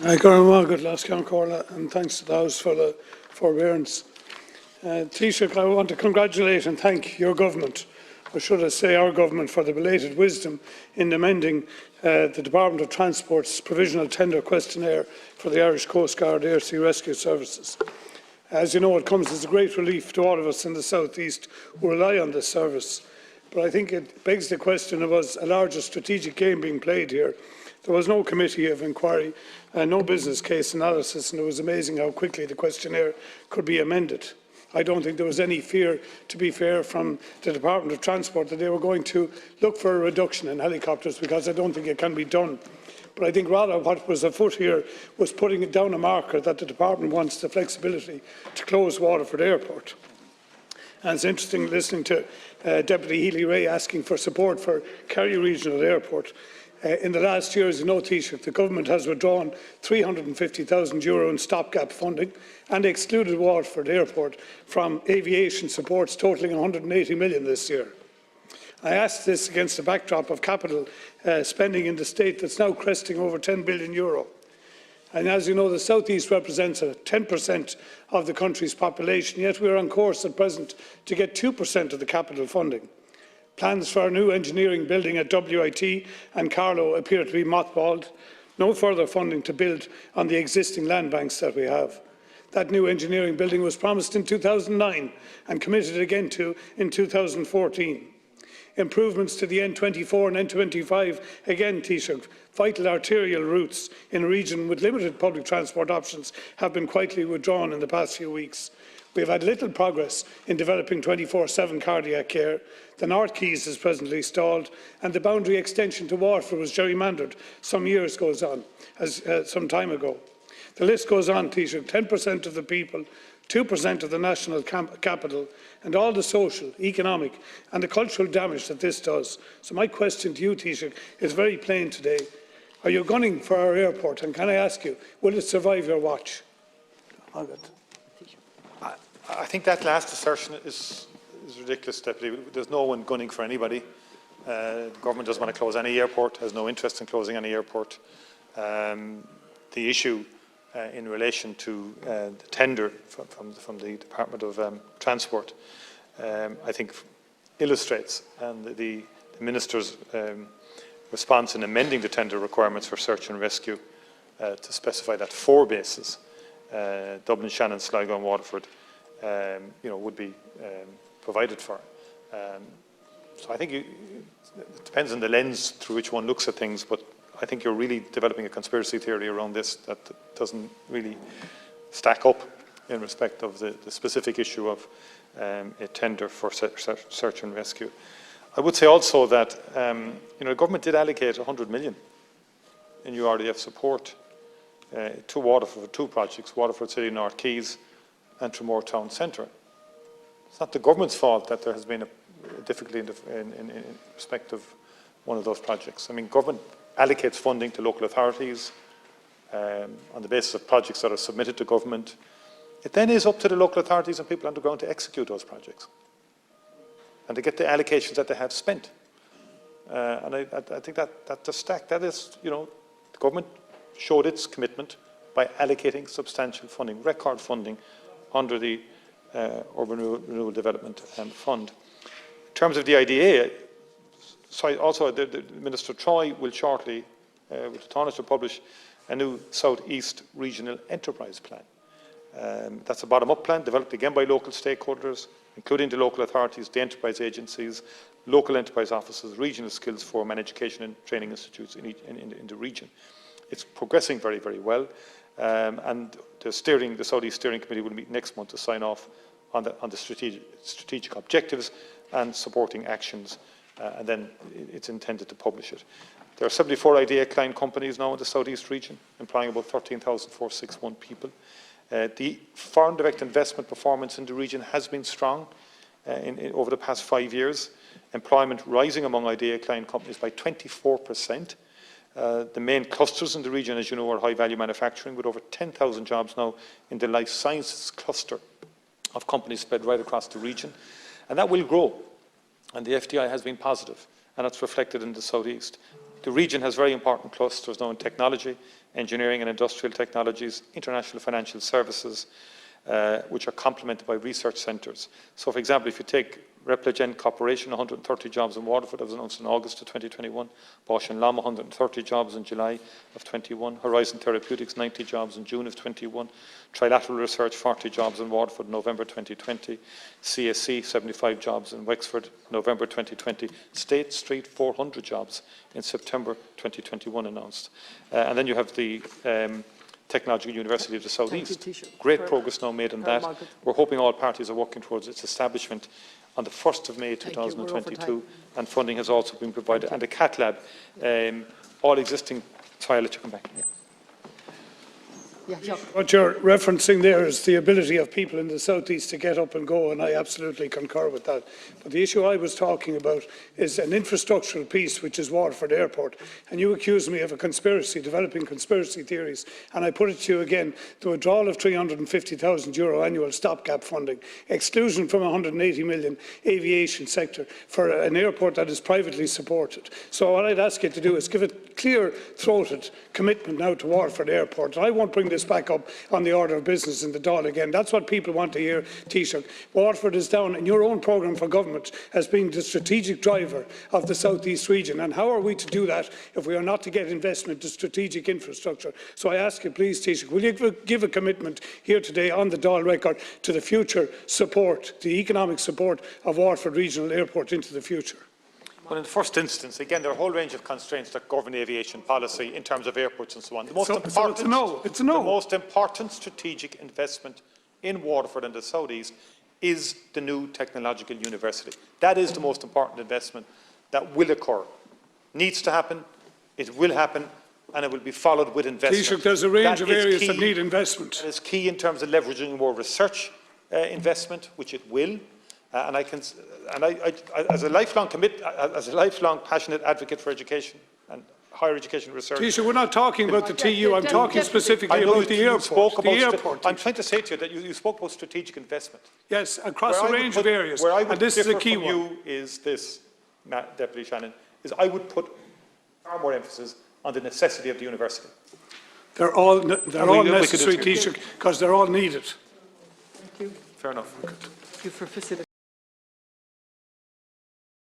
Good last count, Corla, and thanks to the House for the forbearance. Taoiseach, I want to congratulate and thank your government, or should I say our government, for the belated wisdom in amending the Department of Transport's provisional tender questionnaire for the Irish Coast Guard Air Sea Rescue Services. As you know, it comes as a great relief to all of us in the South East who rely on this service. But I think it begs the question, was a larger strategic game being played here? There was no committee of inquiry, no business case analysis, and it was amazing how quickly the questionnaire could be amended. I don't think there was any fear, to be fair, from the Department of Transport that they were going to look for a reduction in helicopters, because I don't think it can be done. But I think rather what was afoot here was putting it down a marker that the Department wants the flexibility to close Waterford Airport. And it's interesting listening to Deputy Healy-Rae asking for support for Kerry Regional Airport. In the last year, as you know, Taoiseach, the government has withdrawn €350,000 in stopgap funding and excluded Waterford Airport from aviation supports totalling €180 million this year. I ask this against the backdrop of capital spending in the state that's now cresting over €10 billion. And as you know, the South East represents 10% of the country's population, yet we are on course at present to get 2% of the capital funding. Plans for a new engineering building at WIT and Carlow appear to be mothballed. No further funding to build on the existing land banks that we have. That new engineering building was promised in 2009 and committed again to in 2014. Improvements to the N24 and N25, again, Taoiseach, vital arterial routes in a region with limited public transport options, have been quietly withdrawn in the past few weeks. We have had little progress in developing 24/7 cardiac care. The North Quays is presently stalled, and the boundary extension to Waterford was gerrymandered some time ago. The list goes on, Taoiseach. 10% of the people, 2% of the national capital, and all the social, economic and the cultural damage that this does. So my question to you, Taoiseach, is very plain today. Are you gunning for our airport? And can I ask you, will it survive your watch? I think that last assertion is ridiculous, Deputy. There's no one gunning for anybody. The government doesn't want to close any airport, has no interest in closing any airport. The issue in relation to the tender from the Department of Transport, I think illustrates, and the Minister's response in amending the tender requirements for search and rescue to specify that 4 bases, Dublin, Shannon, Sligo and Waterford, would be provided for. So I think it depends on the lens through which one looks at things, but I think you're really developing a conspiracy theory around this that doesn't really stack up in respect of the specific issue of a tender for search and rescue. I would say also that the government did allocate 100 million in URDF support to Waterford for 2 projects, Waterford City North Quays and Tramore Town Centre. It's not the government's fault that there has been a difficulty in respect of one of those projects. I mean, government allocates funding to local authorities on the basis of projects that are submitted to government. It then is up to the local authorities and people on the ground to execute those projects and to get the allocations that they have spent. And I think that the stack, that is, the government showed its commitment by allocating substantial funding, record funding, under the Urban Renewal Development Fund. In terms of the IDA, also the Minister Troy will shortly, with the Taoiseach, to publish a new South East Regional Enterprise Plan. That's a bottom-up plan developed again by local stakeholders, including the local authorities, the enterprise agencies, local enterprise offices, regional skills forum and education and training institutes in the region. It's progressing very, very well, and the South East Steering Committee will meet next month to sign off on the strategic objectives and supporting actions, and then it's intended to publish it. There are 74 IDA client companies now in the South East region, employing about 13,461 people. The foreign direct investment performance in the region has been strong over the past 5 years. Employment rising among IDA client companies by 24%. The main clusters in the region, as you know, are high-value manufacturing, with over 10,000 jobs now in the life sciences cluster of companies spread right across the region. And that will grow. And the FDI has been positive, and it's reflected in the South East. The region has very important clusters now in technology, engineering and industrial technologies, international financial services, which are complemented by research centres. So, for example, if you take Repligen Corporation, 130 jobs in Waterford, that was announced in August of 2021. Bosch and Lomb, 130 jobs in July of 21. Horizon Therapeutics, 90 jobs in June of 21. Trilateral Research, 40 jobs in Waterford, November 2020. CSC, 75 jobs in Wexford, November 2020. State Street, 400 jobs in September 2021 announced. And then you have the Technological University of the South East. Great progress now made on that. We're hoping all parties are working towards its establishment on the 1st of May 2022, and funding has also been provided. And the CAT Lab, all existing, sorry, I'll let you come back. What you're referencing there is the ability of people in the South East to get up and go, and I absolutely concur with that. But the issue I was talking about is an infrastructural piece, which is Waterford Airport. And you accuse me of a conspiracy, developing conspiracy theories, and I put it to you again, the withdrawal of €350,000 annual stopgap funding, exclusion from 180 million aviation sector for an airport that is privately supported. So what I'd ask you to do is give a clear-throated commitment now to Waterford Airport. I won't bring this back up on the order of business in the Dáil again. That's what people want to hear, Taoiseach. Waterford is down in your own programme for government as being the strategic driver of the South East region. And how are we to do that if we are not to get investment to strategic infrastructure? So I ask you, please, Taoiseach, will you give a commitment here today on the Dáil record to the future support, the economic support of Waterford Regional Airport into the future? Well, in the first instance, again, there are a whole range of constraints that govern aviation policy in terms of airports and so on. The most important strategic investment in Waterford and the South East is the new technological university. That is the most important investment that will occur. Needs to happen, it will happen, and it will be followed with investment. Taoiseach, there's a range of areas that need investment. It is key in terms of leveraging more research investment, which it will. And as a lifelong passionate advocate for education and higher education research. Taoiseach, we're not talking about the TU. I'm talking specifically about the airport. I'm trying to say to you that you spoke about strategic investment. Yes, across a range of areas. And this is a key one. You is this, Deputy Shannon, is I would put far more emphasis on the necessity of the university. They're all necessary, Taoiseach, because they're all needed. Thank you. Fair enough. Thank you for facilitating.